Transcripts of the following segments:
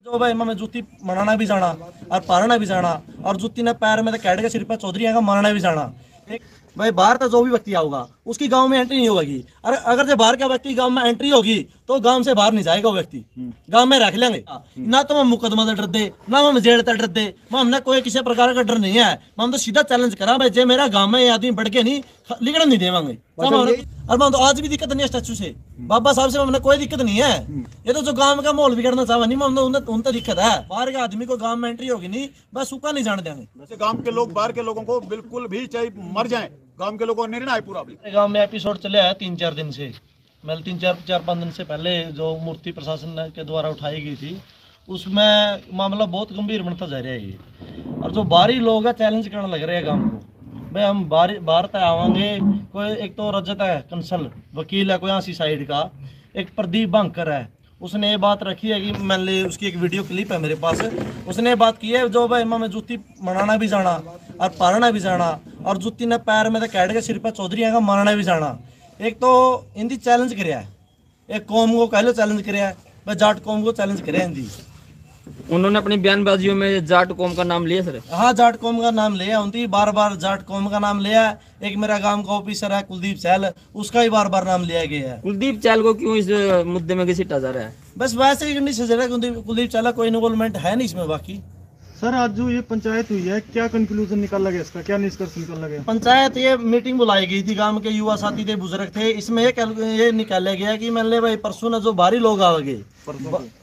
जो भाई मैं जूती मनाना भी जाना और पारना भी जाना और जूती ने पैर में तो कैड के सिर पर चौधरी का मारना भी जाना। एक भाई बाहर का जो भी व्यक्ति आऊगा उसकी गांव में एंट्री नहीं होगी। अरे अगर जो बाहर का व्यक्ति गांव में एंट्री होगी तो गांव से बाहर नहीं जाएगा वो व्यक्ति, गांव में रख लेंगे। ना तो हम मुकदमा से डर दे ना हम जेल से डर दे, हमने कोई किसी प्रकार का डर नहीं है। हम तो सीधा चैलेंज करा भाई जे मेरा गांव में ये आदमी बढ़ के नहीं लिगड़न नहीं देवांगे। और मैं तो आज भी दिक्कत नहीं है स्टैचू से, बाबा साहब से हमने कोई दिक्कत नहीं है। ये तो जो गांव का माहौल बिगड़ना चाहवा नहीं, उनसे दिक्कत है। बाहर के आदमी को गांव में एंट्री होगी नहीं, बस सूखा नहीं जाने देंगे। वैसे गांव के लोग बाहर के लोगों को बिल्कुल भी चाहे मर जाएं, गांव के लोगों को निर्णय पूरा। गांव में एपिसोड चले आया 3-4 दिन से, मतलब 3-4-5 दिन से पहले जो मूर्ति प्रशासन के द्वारा उठाई गई थी उसमें मामला बहुत गंभीर बनता जा रहा है ये। और जो बाहरी लोग है चैलेंज करने लग रहे हैं गांव को, भाई हम बाहर तक आवांगे। कोई एक तो रजत है कंसल वकील है कोई आसी साइड का, एक प्रदीप बांकर है, उसने ये बात रखी है कि मैंने उसकी एक वीडियो क्लिप है मेरे पास, उसने ये बात की है जो भाई मैं जूती मनाना भी जाना और पारना भी जाना और जूती ने पैर में तो कैड के सिर पर चौधरी का मारना भी जाना। एक तो हिंदी चैलेंज कराया है, एक कौम को कह लो चैलेंज कराया है, भाई जाट कौम को चैलेंज कराया हिंदी। उन्होंने अपनी बयानबाजियों में जाट कौम का नाम लिया सर। हाँ जाट कौम का नाम लिया, उनकी बार बार जाट कौम का नाम लिया। एक मेरा गांव का ऑफिसर है कुलदीप चहल, उसका ही बार बार नाम लिया गया है। कुलदीप चहल को क्यों इस मुद्दे में घसीटा जा रहा है? बस वैसे ही नहीं सजा रहा, कुलदीप चहल कोई इन्वॉल्वमेंट है नहीं इसमें। बाकी सर आज जो ये पंचायत हुई है क्या कंक्लूजन निकाला गया, इसका क्या निष्कर्ष निकाला गया? पंचायत ये मीटिंग बुलाई गई थी, गांव के युवा साथी थे बुजुर्ग थे, इसमें ये निकाला गया कि मान ले भाई परसों न जो बाहरी लोग आगे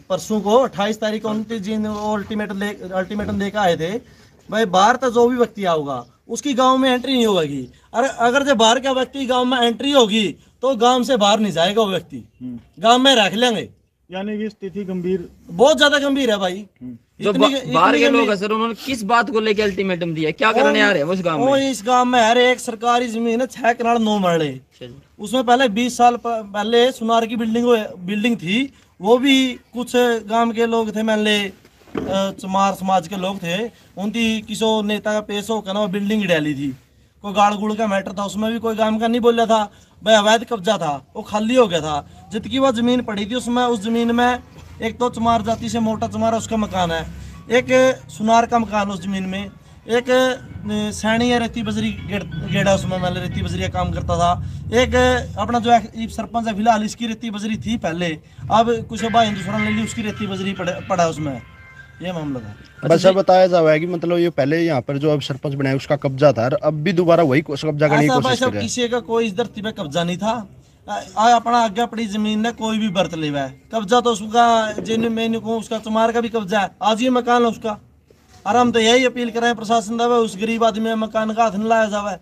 परसों को 28 तारीख को 29 दिन अल्टीमेटम लेकर आए थे, भाई बाहर तक जो भी व्यक्ति आऊगा उसकी गांव में एंट्री नहीं होगी। अगर जो बाहर का व्यक्ति गांव में एंट्री होगी तो गांव से बाहर नहीं जाएगा वो व्यक्ति, गांव में रख लेंगे। यानी कि स्थिति गंभीर, बहुत ज्यादा गंभीर है भाई। जो बाहर के लोग हैं सर, उन्होंने किस बात को लेकर अल्टीमेटम दिया, क्या करने आ रहे हैं उस गांव में? इस गांव में हर एक सरकारी जमीन है 6 कनाल 9 मरले, उसमें पहले 20 साल पहले सुनार की बिल्डिंग थी, वो भी कुछ गांव के लोग थे, मान ले चमार समाज के लोग थे, उनकी किसी नेता का पेश होकर ना वो बिल्डिंग डाली थी। कोई गाड़ गुड़ का मैटर था, उसमें भी कोई गांव का नहीं बोला था, भाई अवैध कब्जा था, वो खाली हो गया था। जितनी वो जमीन पड़ी थी उसमें उस जमीन में एक तो चमार जाति से मोटा चमार उसका मकान है, एक सुनार का मकान उस जमीन में, एक सैनी है रेती बजरी गेड़ा उसमें मैं रेती बजरी का काम करता था, एक अपना जो है सरपंच है फिलहाल इसकी रेती बजरी थी पहले, अब कुछ भाई हिंदुस्तान ले ली उसकी रेती बजरी पड़ा उसमें। ये मामला था। बस अब बताया जा रहा है कि मतलब ये पहले यहाँ पर जो अब सरपंच बनाया उसका कब्जा था, अब भी दोबारा वही कब्जा करने की कोशिश कर रहे हैं। किसी का कोई इस धरती पे कब्जा नहीं था, अपना आगे अपनी जमीन ने कोई भी बरत ले है, कब्जा तो उसका जिन मैंने को उसका चमार का भी कब्जा है, आज ये मकान है उसका। और हम तो यही अपील करें प्रशासन दवा उस गरीब आदमी मकान का हाथ न लाया जावे,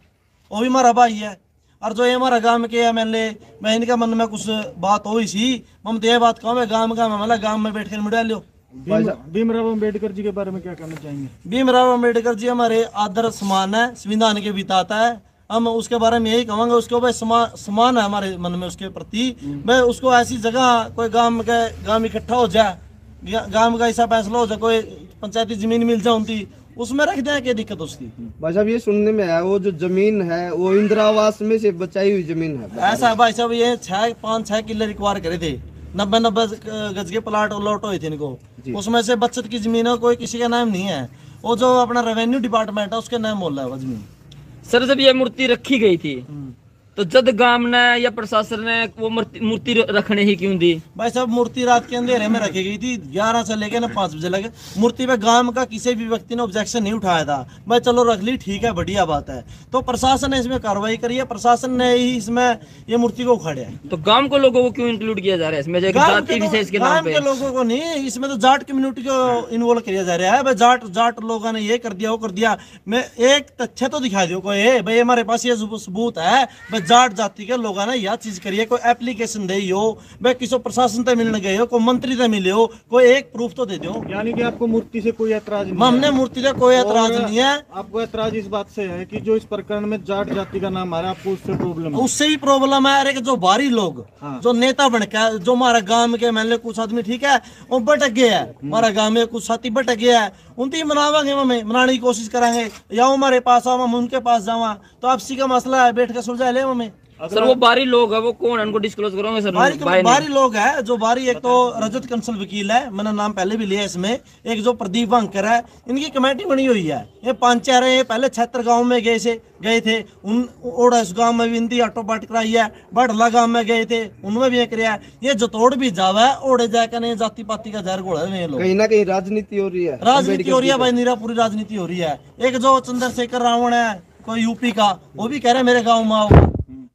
वो भी हमारा भाई है। और जो ये हमारा गांव के है मैं इनका मन में कुछ बात हो सी, हम तो ये बात कहूँ गाँव मतलब गाँव में बैठ कर मिटा लो। भीमराव अम्बेडकर जी के बारे में क्या कहना चाहेंगे? भीमराव अम्बेडकर जी हमारे आदर समान है, संविधान के बिताता है, हम उसके बारे में यही कहेंगे उसको भाई समान है हमारे मन में उसके प्रति। भाई उसको ऐसी जगह कोई गांव इकट्ठा हो जाए, गांव का ऐसा फैसला हो जाए, कोई पंचायती जमीन मिल जाए उनकी, उसमें रख दें, क्या दिक्कत उसकी? भाई साहब ये सुनने में है वो जो जमीन है वो इंदिरा आवास में से बचाई हुई जमीन है। ऐसा है भाई साहब, ये 5-6 किले रिक्वायर करे थे, 90 गज के प्लाट अलॉट हुए थे इनको, उसमें से बचत की जमीन है, कोई किसी का नाम नहीं है, वो जो अपना रेवेन्यू डिपार्टमेंट है उसके नाम बोल रहा है वो जमीन। सर जब ये मूर्ति रखी गई थी तो जद गांव ने या प्रशासन ने वो मूर्ति रखने ही क्यों दी? भाई साहब मूर्ति रात के अंधेरे में रखी गई थी, 11 से लेकर ना 5 बजे लगे। मूर्ति पे गांव का किसी भी व्यक्ति ने ऑब्जेक्शन नहीं उठाया था, भाई चलो रख ली ठीक है बढ़िया बात है, तो प्रशासन ने इसमें कार्रवाई करी है, प्रशासन ने ही इसमें ये मूर्ति को उखाड़ा है। तो गांव को लोगों को क्यों इंक्लूड किया जा रहा है इसमें? जाति विशेष के नाम पे गांव के लोगों को नहीं, इसमें तो जाट कम्युनिटी को इन्वॉल्व किया जा रहा है। भाई जाट लोगों ने ये कर दिया वो कर दिया, मैं एक तथ्य तो दिखा दो कोई, भाई हमारे पास ये सबूत है, भाई जाट जाति के लोग ना यह चीज करिए, कोई एप्लीकेशन दे हो, भाई किसी प्रशासन से मिलने गए हो, कोई मंत्री से मिले हो, कोई एक प्रूफ तो दे दो। यानी कि आपको मूर्ति से कोई ऐतराज नहीं? हमने मूर्ति से कोई ऐतराज नहीं है। आपको ऐतराज इस बात से है कि जो इस प्रकरण में जाट जाति का नाम आ रहा है, आपको उससे प्रॉब्लम है? उससे ही प्रॉब्लम है। अरे जो बाहरी लोग जो नेता बन के जो हमारा गांव के मान लो कुछ आदमी ठीक है वो भटक गया है, हमारा गांव में कुछ साथी भटक गया है, उनकी मनावांगे, हमें मनाने की कोशिश करेंगे, या हमारे पास आओ हम उनके पास जावा, तो आपसी का मसला है बैठ के सुलझा ले हमें। सर वो बाहरी लोग है, वो कौन है, उनको डिस्क्लोज करोगे सर? बाहरी लोग है जो बाहरी, एक तो रजत कंसल वकील है, मैंने नाम पहले भी लिया इसमें, एक जो प्रदीप वांकर है, इनकी कमेटी बनी हुई है। ये 5-4 है, पहले 76 गाँव में गए थे, उन ओड़ा इस गाँव में भी इनकी ऑटो पार्ट कराई है, बड़ला गाँव में गए थे, उनमें भी कराया है। ये जतोड़ भी जावा है, ओड़े जाकर नहीं जाति पाति का जहर घोड़ा है। लोग कहीं ना कहीं राजनीति हो रही है, राजनीति हो रही है भाई, नीरा पूरी राजनीति हो रही है। एक जो चंद्रशेखर रावण है कोई यूपी का, वो भी कह रहे हैं मेरे गाँव में आओ।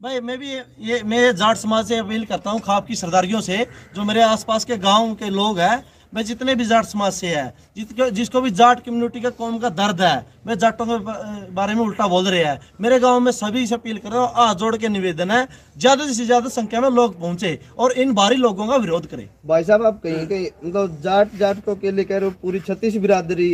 भाई मैं जाट समाज से अपील करता हूँ, खाप की सरदारियों से, जो मेरे आसपास के गांव के लोग हैं, मैं जितने भी जाट समाज से है, जिसको भी जाट कम्युनिटी का कौम का दर्द है, मैं जाटों के बारे में उल्टा बोल रहे हैं, मेरे गांव में सभी से अपील कर रहा हूँ, हाथ जोड़ के निवेदन है, ज्यादा से ज्यादा संख्या में लोग पहुंचे और इन बाहरी लोगों का विरोध करें। भाई साहब आप कहीं मतलब जाट को के लिए कह रहे हो, पूरी 36 बिरादरी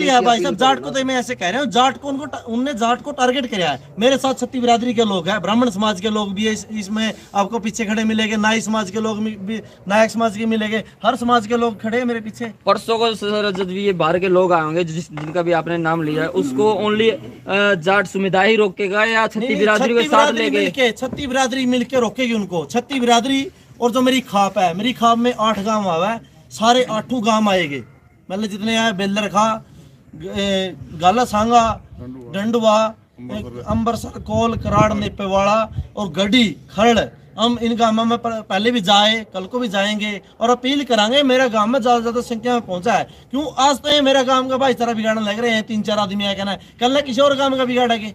है भाई साहब। जाट को तो मैं ऐसे कह रहा हूँ, जाट को उनने जाट को टारगेट किया है। मेरे साथ 36 बिरादरी के लोग हैं, ब्राह्मण समाज के लोग भी है, इसमें आपको पीछे खड़े मिलेंगे, नाई समाज के लोग भी, नायक समाज के मिलेंगे, हर समाज के लोग खड़े हैं मेरे पीछे। परसों को सर जब भी ये बाहर के लोग आएंगे, जिनका भी आपने नाम लिया है, उसको ओनली जाट समुदाय ही रोकेगा या छत्ती बिरादरी के साथ लेके? छत्ती बिरादरी मिलके रोकेगी उनको। छत्ती बिरादरी और जो मेरी खाप है, मेरी खाप में 8 गांव आवा है, सारे 8 गांव आएंगे, मतलब जितने आए, बेलर खा, गाला सांगा, डंडवा, अंबरसर, कोल, कराड़, नेपेवाड़ा और गढ़ी, खरड़, हम इन गांवों में पहले भी जाए, कल को भी जाएंगे और अपील करांगे मेरा गांव में ज्यादा संख्या में पहुंचा है। क्यों आज तो मेरा गांव का भाईचारा बिगाड़ने लग रहे हैं, 3-4 आदमी आया कहना कल किसी और गांव का बिगाड़ेंगे।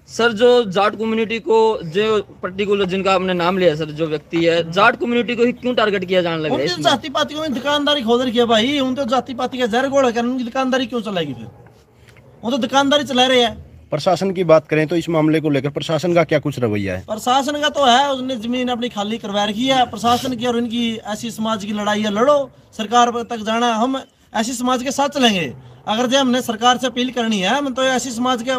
सर जो जाट कम्युनिटी को, जो पर्टिकुलर जिनका आपने नाम लिया सर, जो व्यक्ति है, जाट कम्युनिटी को ही क्यों टारगेट किया जाने लगा? उनकी जाति पाति को दुकानदारी खोद रखी है भाई, उन तो जाति पाति का जहर घोड़ा कर, उनकी दुकानदारी क्यों चलाएगी? फिर वो तो दुकानदारी चला रहे हैं। प्रशासन की बात करें तो इस मामले को लेकर प्रशासन का क्या कुछ रवैया है? प्रशासन का तो है, उसने जमीन अपनी खाली करवा रखी है। प्रशासन की और इनकी ऐसी समाज की लड़ाई है, लड़ो, सरकार तक जाना, हम ऐसी समाज के साथ चलेंगे। अगर जो हमने सरकार से अपील करनी है, हम तो ऐसी समाज के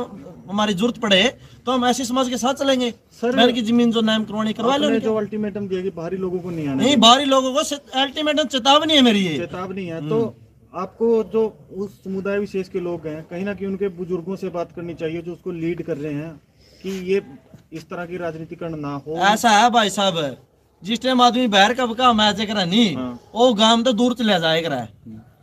हमारी जरूरत पड़े तो हम ऐसी समाज के साथ चलेंगे। सर की जमीन जो नाम करवानी करवा लो। जो अल्टीमेटम दिया कि बाहरी लोगों को नहीं आना, नहीं बाहरी लोगों को अल्टीमेटम चेतावनी है मेरी, ये चेतावनी है। तो आपको जो उस समुदाय विशेष के लोग हैं, कहीं ना कहीं उनके बुजुर्गों से बात करनी चाहिए जो उसको लीड कर रहे हैं, कि ये इस तरह की राजनीतिकरण ना हो। ऐसा है भाई साहब, जिस टाइम आदमी बाहर का बका मैच करा नहीं, वो गांव तो दूर चले जाए करा।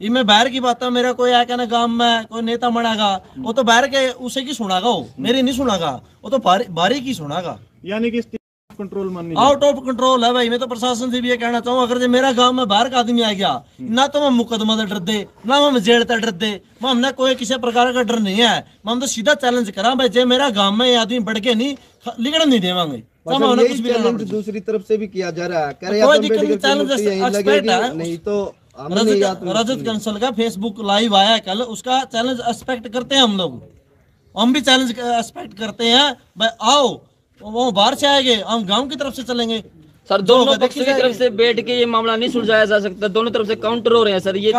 ये मैं बाहर की बात है, मेरा कोई आया ना गांव में कोई नेता बनागा, वो तो बाहर के उसे की सुनागा, वो मेरी नहीं सुनागा, वो तो बाहरी की सुनागा। यानी कि कंट्रोल माननी, आउट ऑफ कंट्रोल है भाई। मैं तो प्रशासन से भी ये कहना चाहूँ, अगर जो मेरा गांव में बाहर का आदमी आ गया, ना तो हम मुकदमा से डर दे, ना हम जेल से डर दे, हमने कोई किसी प्रकार का डर नहीं है। हम तो सीधा चैलेंज करा भाई, जे मेरा गांव में ये आदमी बढ़ के नहीं लिगड़ नहीं देवांगे। दूसरी तरफ से भी किया जा रहा है, नहीं तो रजत कंसल का फेसबुक लाइव आया कल, उसका चैलेंज एक्सपेक्ट करते हैं हम लोग, हम भी चैलेंज एक्सपेक्ट करते हैं भाई, आओ वो बाहर से आएंगे, हम गांव की तरफ से चलेंगे। सर दोनों पक्ष की तरफ से बैठ के ये मामला नहीं सुलझाया जा सकता, दोनों तरफ से काउंटर हो रहे हैं सर, ये तो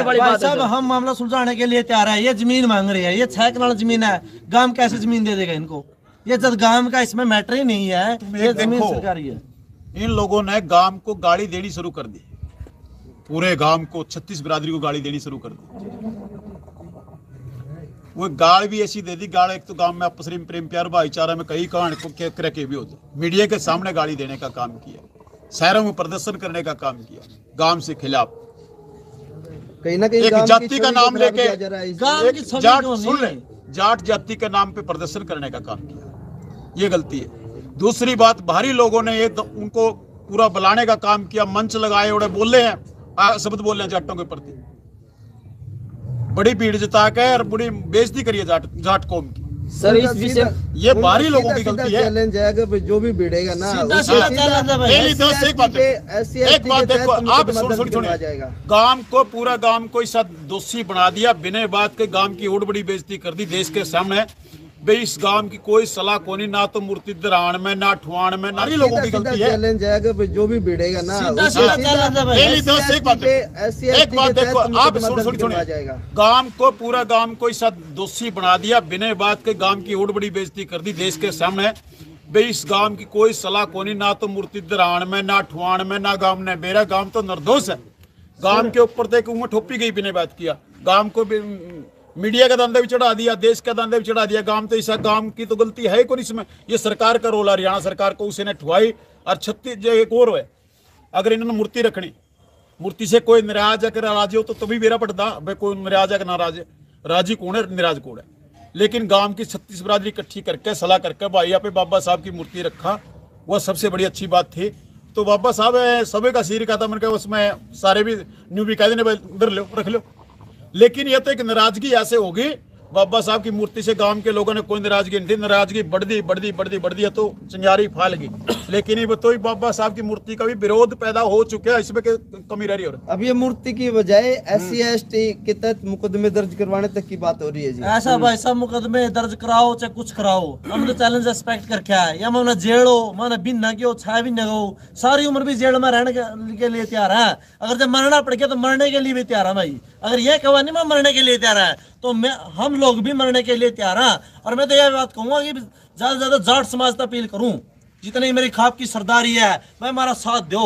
वाली बात है। हम मामला सुलझाने के लिए तैयार है, ये जमीन मांग रही है, ये 6 कनाल जमीन है, गांव कैसे जमीन दे देगा इनको? ये जब गांव का इसमें मैटर ही नहीं है, ये जमीन सरकारी है। इन लोगों ने गांव को गाड़ी देनी शुरू कर दी, पूरे गांव को 36 बिरादरी को गाड़ी देनी शुरू कर दी। वो गाड़ भी ऐसी दे दी, गाड़ एक तो गांव में आपस में प्रेम प्यार भाईचारा में कई कांड के भी होते, मीडिया के सामने गाड़ी देने का काम किया, शहरों में प्रदर्शन करने का काम किया, गांव से खिलाफ, कहीं ना कहीं एक जाति का नाम लेके जाट जाति के नाम पे प्रदर्शन करने का काम किया, ये गलती है। दूसरी बात, बाहरी लोगों ने ये उनको पूरा बुलाने का काम किया, मंच लगाए, उड़े बोले हैं, शब्द बोले हैं जाटों के प्रति, बड़ी भीड़ जुटा के और बड़ी बेइज्जती करी है जाट कौम की। सर इस विषय ये बाहरी लोगों की गलती है। चैलेंज है, जो भी भिड़ेगा ना, एक बात देखो, आप सुनिए, गांव को पूरा गांव को इस दोषी बना दिया, बिना बात के गांव की और बड़ी बेइज्जती कर दी देश के सामने। भाई इस गांव की कोई सलाह कोनी, ना तो मूर्ति दरान में, ना ठुआन में, नारी लोगों की गलती है। चैलेंज है, जो भी भिड़ेगा ना, एक बात देखो, आप सुनिए, गांव को पूरा गांव को इस दोषी बना दिया, बिना बात के गांव की और बड़ी बेइज्जती कर दी देश के सामने। भाई इस गांव की कोई सलाह कोनी, ना तो मूर्ति दरान में, ना ठुआन में, ना गांव ने मेरा गांव तो निर्दोष है। गांव के ऊपर तो एक उंगली ठोपी गई बिना बात किया, गांव को मीडिया का धंधा भी चढ़ा दिया, देश का धंधा भी चढ़ा दिया। गांव तो ऐसा, गांव की तो गलती है कौन इसमें? ये सरकार का रोल है, हरियाणा सरकार को उसने ठुआई। और 36 एक और है, अगर इन्होंने मूर्ति रखनी, मूर्ति से कोई नाराज अगर राजी हो तो तभी मेरा पड़ता भाई, कोई नाराज है कि नाराज है, राजी कौन है नाराज कौन है। लेकिन गांव की 36 बिरादरी इकट्ठी करके सलाह करके भाई यहाँ पे बाबा साहब की मूर्ति रखा, वह सबसे बड़ी अच्छी बात थी। तो बाबा साहब सभी का सिर का था, मैंने कहा उसमें सारे भी न्यू भी कहते भाई उधर लो रख लो। लेकिन यह तो एक नाराजगी ऐसे होगी, बाबा साहब की मूर्ति से गांव के लोगों ने कोई नाराजगी नहीं थी, नाराजगी बढ़ती है तो चिंगारी फैल गई। लेकिन ये बताओ बाबा साहब की मूर्ति का भी विरोध पैदा हो चुका है, इसमें कमी रह रही है। अब ये मूर्ति की बजाय SC/ST के तहत मुकदमे दर्ज करवाने तक की बात हो रही है जी। ऐसा भाई सब मुकदमे दर्ज कराओ चाहे कुछ कराओ, हम तो चैलेंज एक्सपेक्ट करके आए। या मैं जेलो मैंने बिना क्यों छाया भी न गो, सारी उम्र भी जेल में रहने के लिए तैयार है। अगर जब मरना पड़ गया तो मरने के लिए भी तैयार है भाई। अगर ये कहा नहीं मैं मरने के लिए तैयार है तो हम लोग भी मरने के लिए तैयार हैं। और मैं तो यह बात कहूंगा कि ज्यादा से ज्यादा जाट समाज से अपील करूं, जितनी मेरी खाप की सरदारी है मैं हमारा साथ दो।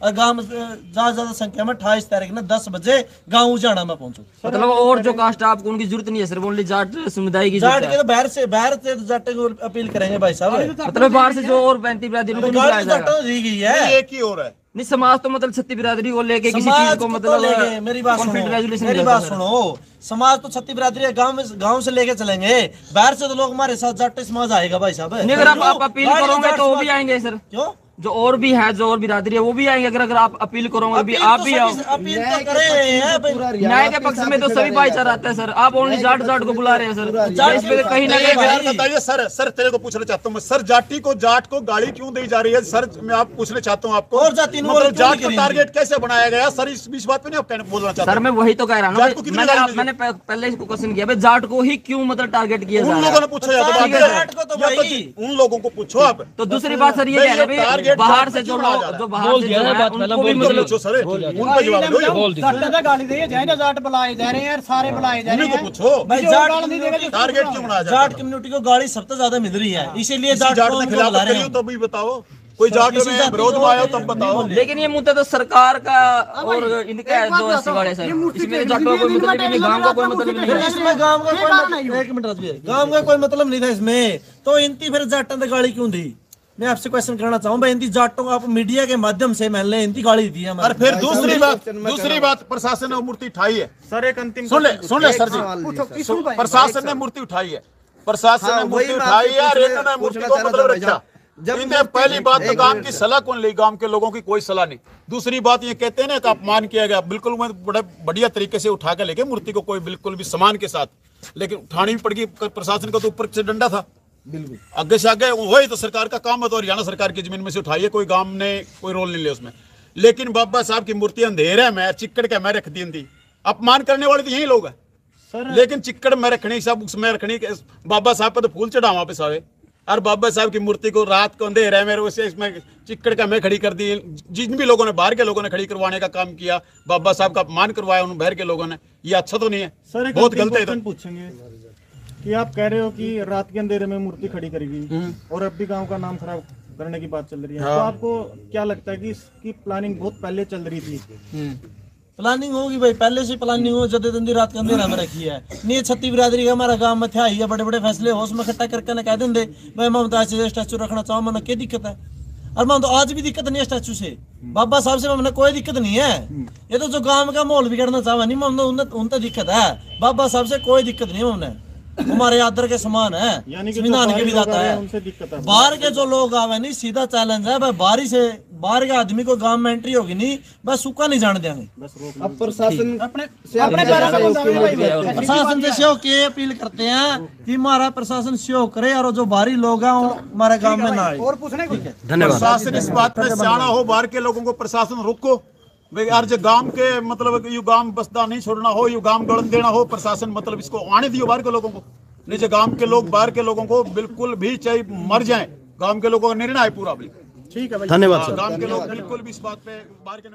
और गांव में ज्यादा संख्या में 28 तारीख ने 10 बजे गांव उजाड़ा में पहुंचो। मतलब और जो कास्ट है आपको उनकी जरूरत नहीं है, सिर्फ ओनली जाट समुदाय की जाट के तो बाहर से जाट को अपील करेंगे भाई साहब। मतलब बाहर से जो और 35 बिरादरी उनको नहीं बुलाया जाएगा। दी गई है एक ही और है नहीं, समाज तो मतलब 36 बिरादरी को लेके किसी चीज को मतलब मेरी बात सुनो, समाज तो 36 बिरादरी गांव से लेके चलेंगे, बाहर से तो लोग हमारे साथ जाट समाज आएगा भाई साहब। नहीं, अगर आप अपील करोगे तो वो भी आएंगे सर। क्यों? जो और भी है, जो और बिरादरी है वो भी आएंगे। अगर आप अपील करोगे भी आप भी आओ। अपील तो करें, न्याय के पक्ष में तो सभी भाईचारा आता है सर। आप ओनली जाट को बुला रहे हैं सर। इस पे कहीं ना कहीं बताइए सर तेरे को पूछना चाहता हूँ मैं, सर जाट को गाड़ी क्यों दी जा रही है सर? मैं आप पूछना चाहता हूँ आपको, और जाति मतलब जाट को टारगेट कैसे बनाया गया सर? इस बात पे नहीं आप बोलना चाहते? सर मैं वही तो कह रहा हूँ, मैंने पहले इसको क्वेश्चन किया जाट को ही क्यों मतलब टारगेट किया जा रहा है। उन लोगों ने पूछो, उन लोगों को पूछो आप। तो दूसरी बात सर ये कह रहे हैं बाहर से जो बाहर से उनको भी मतलब पूछो सर, उनको जवाब दो। गाली दे जाए जाट बुलाए जा रहे हैं, सारे बुलाए जा रहे हैं। पूछो भाई टारगेट क्यों बनाया जा रहा है? जाट कम्युनिटी को गाड़ी सबसे ज्यादा मिल रही है, इसीलिए जाट के खिलाफ करियो तो भी बताओ, कोई जाट में विरोध में आया तब बताओ। लेकिन ये मुद्दा तो सरकार का और इनका जो ऐसे वाले सर, इसमें जाटों का कोई मतलब नहीं, गांव का कोई मतलब नहीं है इसमें। गांव का कोई एक मिनट गांव का कोई मतलब नहीं था इसमें, तो इनती फिर जाटों ने गाड़ी क्यों दी? मैं आपसे क्वेश्चन करना चाहूँ भाई, इनती जाटों को आप मीडिया के माध्यम से मैंने इनती गाड़ी दी है। और फिर दूसरी बात प्रशासन ने मूर्ति उठाई है सर। एक अंतिम सुन ले सर जी, प्रशासन ने मूर्ति उठाई है, प्रशासन ने मूर्ति उठाई है और इन्होंने मूर्ति को मतलब रखा। इन्हें पहली बात तो गांव की सलाह कौन ली? गांव के लोगों की कोई सलाह नहीं। दूसरी बात ये कहते हैं ना कि अपमान किया गया, बिल्कुल मैं बड़े बढ़िया तरीके से उठा के लेके मूर्ति को, कोई बिल्कुल भी सम्मान के साथ, लेकिन उठानी भी पड़ेगी। प्रशासन का तो ऊपर से डंडा था, बिल्कुल आगे से आगे वही तो सरकार का काम है। तो हरियाणा सरकार की जमीन में से उठाई है, कोई गांव ने कोई रोल नहीं लिया उसमें। लेकिन बाबा साहब की मूर्ति अंधेरे में चिक्कड़ के में रख दी थी। अपमान करने वाले तो यही लोग हैं सर। लेकिन चिक्कड़ में रखनी, सब उसमें रखनी, बाबा साहब पर तो फूल चढ़ा वहां पे सारे। और बाबा साहब की मूर्ति को रात को अंधेरे में वैसे इसमें चिक्कड़ का में खड़ी कर दी। जिन भी लोगों ने, बाहर के लोगों ने खड़ी करवाने का काम किया, बाबा साहब का अपमान करवाया उन बाहर के लोगों ने, ये अच्छा तो नहीं है सर। बहुत गलत है। पूछेंगे कि आप कह रहे हो कि रात के अंधेरे में मूर्ति खड़ी करेगी और अब भी गांव का नाम खराब करने की बात चल रही है। तो आपको क्या लगता है कि इसकी प्लानिंग बहुत पहले चल रही थी? प्लानिंग होगी भाई, पहले से प्लानिंग हो, जदेदंदी रात के अंधेरा में रखी है। नहीं 36 बिरादरी का हमारा गांव में था ही, बड़े बड़े फैसले हो उसमें इकट्ठा करके ना कह देंगे भाई ममता से स्टैचू रखना चाहो, मैंने क्या दिक्कत है? और मैं तो आज भी दिक्कत नहीं है स्टैचू से, बाबा साहब से मैंने कोई दिक्कत नहीं है। ये तो जो गांव का माहौल बिगड़ना चाहे नहीं, मैं उनसे दिक्कत है। बाबा साहब से कोई दिक्कत नहीं है, उन्हें हमारे आदर के समान है, संविधान के भी जाता है। बाहर के जो लोग आवे नहीं, सीधा चैलेंज है भाई, बाहर के आदमी को गांव में एंट्री होगी नहीं, बस सूखा नहीं जाने देंगे। अब प्रशासन प्रशासन से सहयोग की अपील करते हैं कि हमारा प्रशासन सहयोग करे और जो बाहरी लोग हैं हमारे गांव में ना आए। और पूछने को प्रशासन इस बात पे सियाना हो, बाहर के लोगों को प्रशासन रोको यार। जो गांव के मतलब यू गांव बसदा नहीं छोड़ना हो, यू गांव गड़न देना हो, प्रशासन मतलब इसको आने दियो बाहर के लोगों को। नहीं जो गांव के लोग बाहर के लोगों को बिल्कुल भी चाहे मर जाएं, गांव के लोगों का निर्णय है पूरा। ठीक है, धन्यवाद। गांव के लोग बिल्कुल भी इस बात पे बाहर के